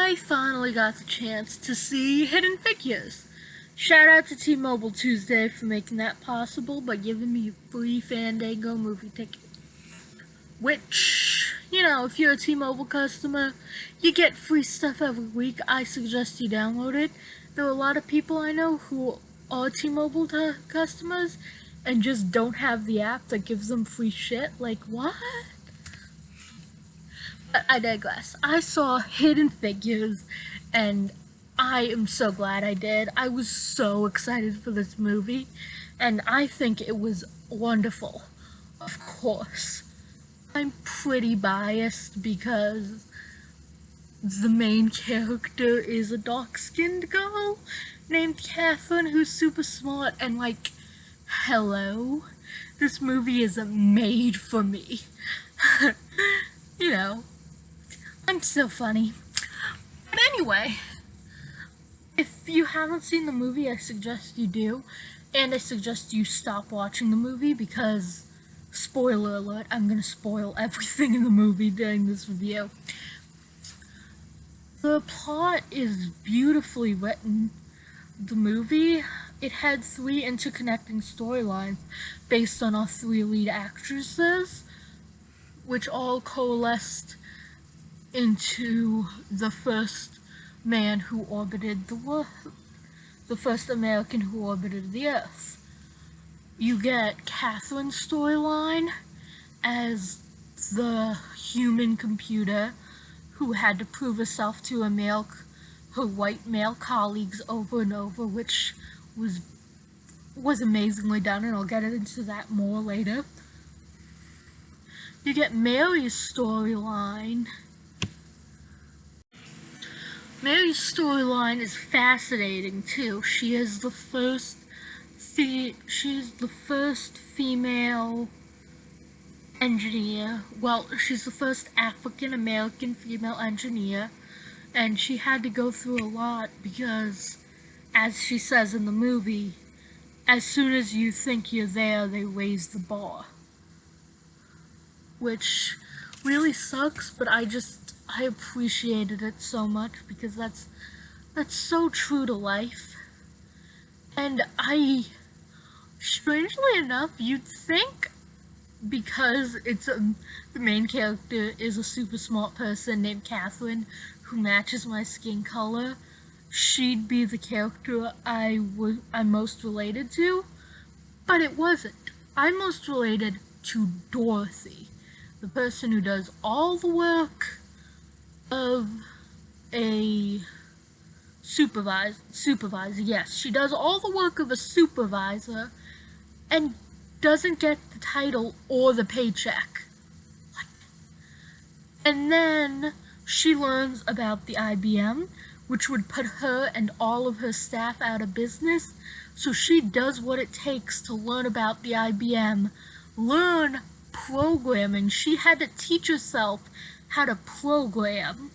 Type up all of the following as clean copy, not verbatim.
I finally got the chance to see Hidden Figures. Shout out to T-Mobile Tuesday for making that possible by giving me a free Fandango movie ticket. Which, if you're a T-Mobile customer, you get free stuff every week. I suggest you download it. There are a lot of people I know who are T-Mobile customers and just don't have the app that gives them free shit. Like, what? But I digress. I saw Hidden Figures, and I am so glad I did. I was so excited for this movie, and I think it was wonderful. Of course, I'm pretty biased because the main character is a dark-skinned girl named Catherine who's super smart and like, hello, this movie is made for me. I'm so funny. But anyway, if you haven't seen the movie, I suggest you do. And I suggest you stop watching the movie because, spoiler alert, I'm gonna spoil everything in the movie during this review. The plot is beautifully written. The movie, it had 3 interconnecting storylines based on our 3 lead actresses, which all coalesced into the first man who orbited the first American who orbited the Earth. You get Catherine's storyline as the human computer who had to prove herself to her white male colleagues over and over, which was amazingly done, and I'll get into that more later. You get Mary's storyline. Mary's storyline is fascinating too. She is the first female engineer. Well, she's the first African American female engineer, and she had to go through a lot because, as she says in the movie, as soon as you think you're there, they raise the bar. Which really sucks, but I appreciated it so much because that's so true to life. And strangely enough, you'd think because the main character is a super smart person named Catherine who matches my skin color, she'd be the character I'm most related to, but it wasn't. I'm most related to Dorothy, the person who does all the work of a supervisor. Yes, she does all the work of a supervisor and doesn't get the title or the paycheck. And then she learns about the IBM, which would put her and all of her staff out of business, so she does what it takes to learn about the IBM, learn programming. She had to teach herself how to program.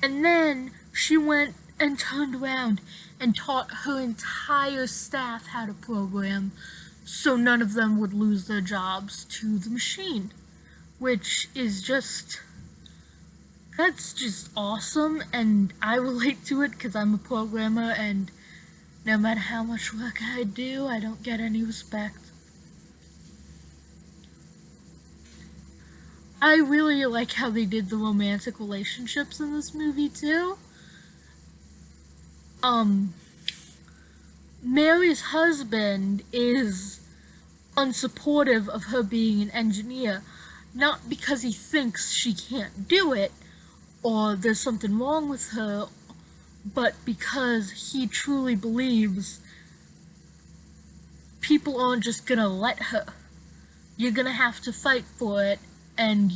And then she went and turned around and taught her entire staff how to program so none of them would lose their jobs to the machine, which is that's just awesome, and I relate to it because I'm a programmer, and no matter how much work I do, I don't get any respect. I really like how they did the romantic relationships in this movie too. Mary's husband is unsupportive of her being an engineer, not because he thinks she can't do it or there's something wrong with her, but because he truly believes people aren't just gonna let her. You're gonna have to fight for it, and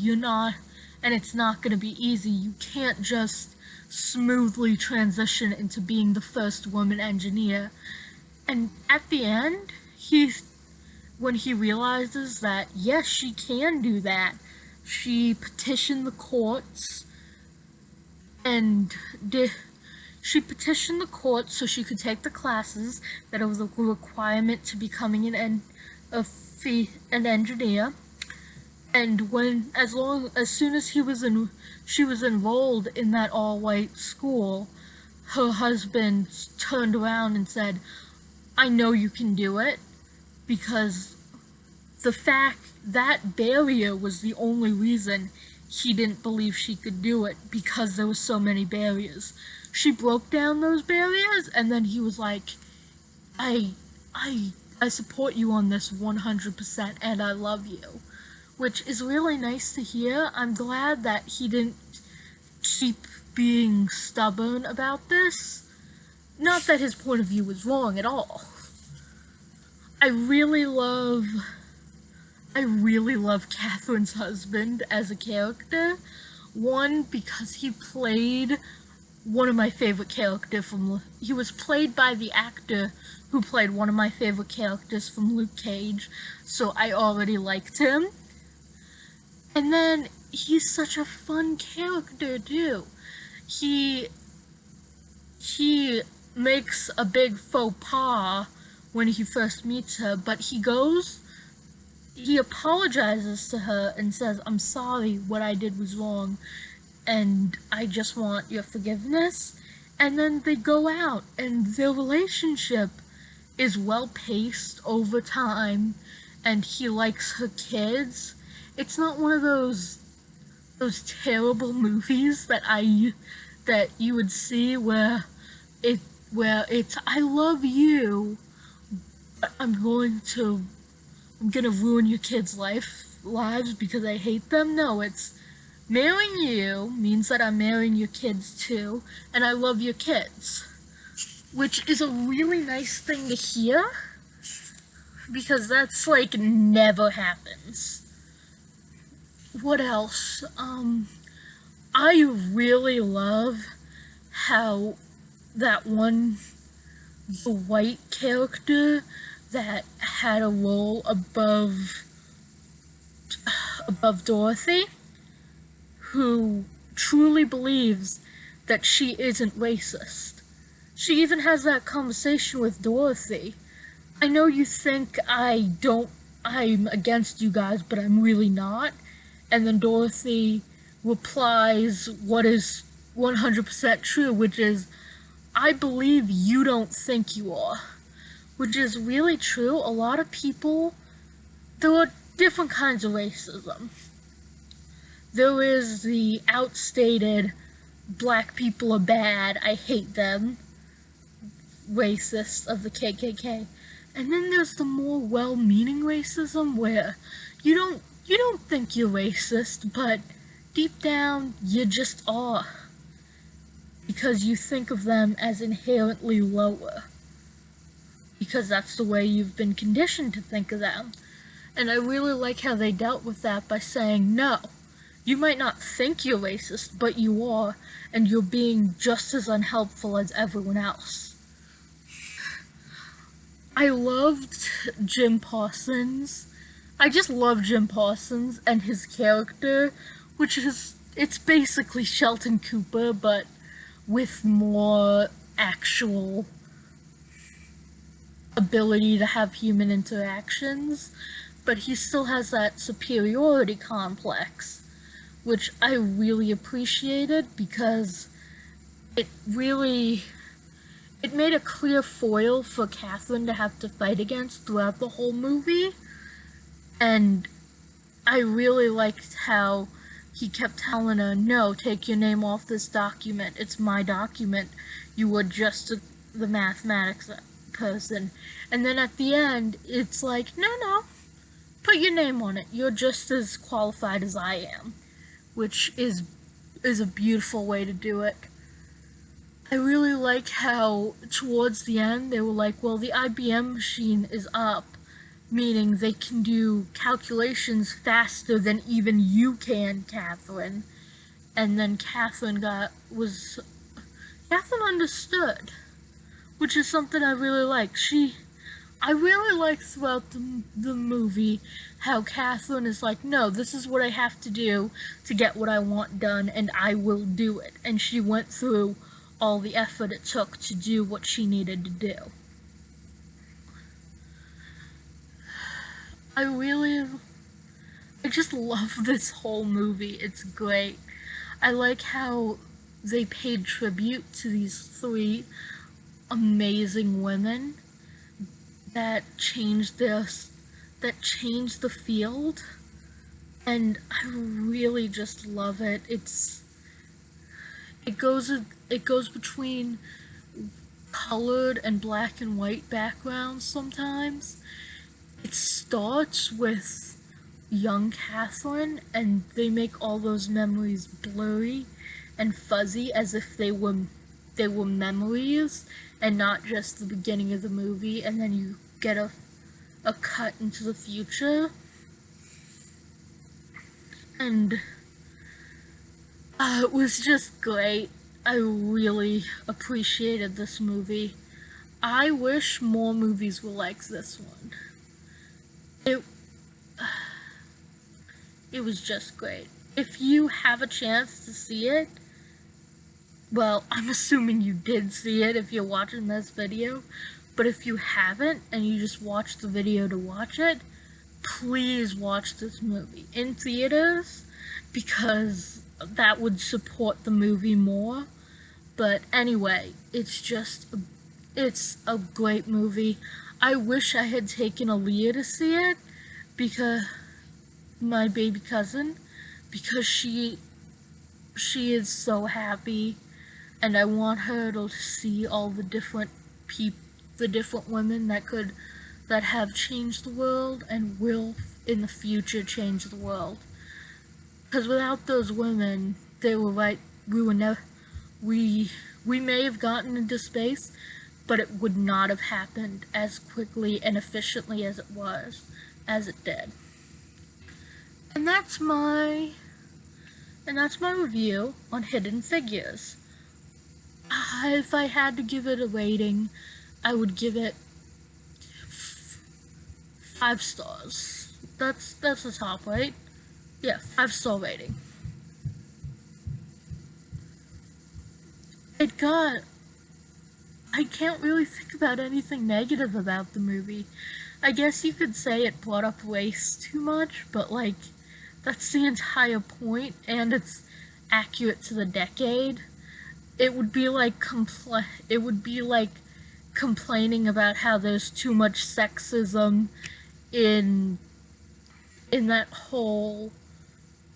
it's not gonna be easy. You can't just smoothly transition into being the first woman engineer. And at the end, when he realizes that, yes, she can do that, she petitioned the courts so she could take the classes that it was a requirement to becoming an engineer. And as soon as she was enrolled in that all-white school, her husband turned around and said, "I know you can do it," because the fact that barrier was the only reason he didn't believe she could do it, because there were so many barriers. She broke down those barriers, and then he was like, I, I support you on this 100%, and I love you. Which is really nice to hear. I'm glad that he didn't keep being stubborn about this. Not that his point of view was wrong at all. I really love Catherine's husband as a character. One, because he played one of my favorite characters he was played by the actor who played one of my favorite characters from Luke Cage, so I already liked him. And then he's such a fun character too. He makes a big faux pas when he first meets her, but he apologizes to her and says, "I'm sorry, what I did was wrong, and I just want your forgiveness." And then they go out, and their relationship is well paced over time, and he likes her kids. It's not one of those terrible movies that you would see where it's "I love you, but I'm gonna ruin your kids' lives because I hate them." No, it's marrying you means that I'm marrying your kids too, and I love your kids. Which is a really nice thing to hear, because that's like never happens. What else? I really love how the white character that had a role above Dorothy, who truly believes that she isn't racist. She even has that conversation with Dorothy. "I know you think I'm against you guys, but I'm really not." And then Dorothy replies what is 100% true, which is, "I believe you don't think you are." Which is really true. A lot of people, there are different kinds of racism. There is the outstated, black people are bad, I hate them, racist of the KKK. And then there's the more well-meaning racism where you don't think you're racist, but deep down you just are, because you think of them as inherently lower, because that's the way you've been conditioned to think of them. And I really like how they dealt with that by saying, "No, you might not think you're racist, but you are, and you're being just as unhelpful as everyone else." I loved Jim Parsons. I just love Jim Parsons and his character, it's basically Shelton Cooper, but with more actual ability to have human interactions, but he still has that superiority complex, which I really appreciated, because it made a clear foil for Catherine to have to fight against throughout the whole movie. And I really liked how he kept telling her, "No, take your name off this document. It's my document. You are just the mathematics person." And then at the end, it's like, "No, put your name on it. You're just as qualified as I am," which is a beautiful way to do it. I really like how towards the end they were like, "Well, the IBM machine is up, meaning they can do calculations faster than even you can, Catherine." And then Catherine understood, which is something I really like. I really like throughout the movie how Catherine is like, "No, this is what I have to do to get what I want done, and I will do it." And she went through all the effort it took to do what she needed to do. I I just love this whole movie. It's great. I like how they paid tribute to these three amazing women that changed this, that changed the field, and I really just love it. It goes it goes between colored and black and white backgrounds sometimes. It starts with young Catherine, and they make all those memories blurry and fuzzy as if they were memories and not just the beginning of the movie, and then you get a cut into the future. And it was just great. I really appreciated this movie. I wish more movies were like this one. It it was just great. If you have a chance to see it, well, I'm assuming you did see it if you're watching this video, but if you haven't and you just watched the video to watch it, please watch this movie in theaters because that would support the movie more. But anyway, it's a great movie. I wish I had taken Aaliyah to see it because my baby cousin, because she is so happy, and I want her to see all the different the different women that have changed the world and will in the future change the world. Because without those women, they were right. We were never. We may have gotten into space, but it would not have happened as quickly and efficiently as it did. And that's my review on Hidden Figures. If I had to give it a rating, I would give it 5 stars. That's the top, right? Yeah, 5-star rating. I can't really think about anything negative about the movie. I guess you could say it brought up race too much, but like, that's the entire point, and it's accurate to the decade. It would be like complaining about how there's too much sexism in that whole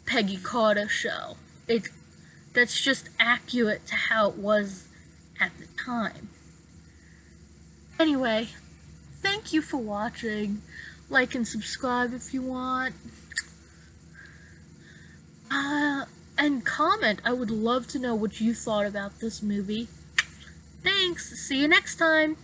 Peggy Carter show. That's just accurate to how it was at the time. Anyway, thank you for watching. Like and subscribe if you want. And comment. I would love to know what you thought about this movie. Thanks. See you next time.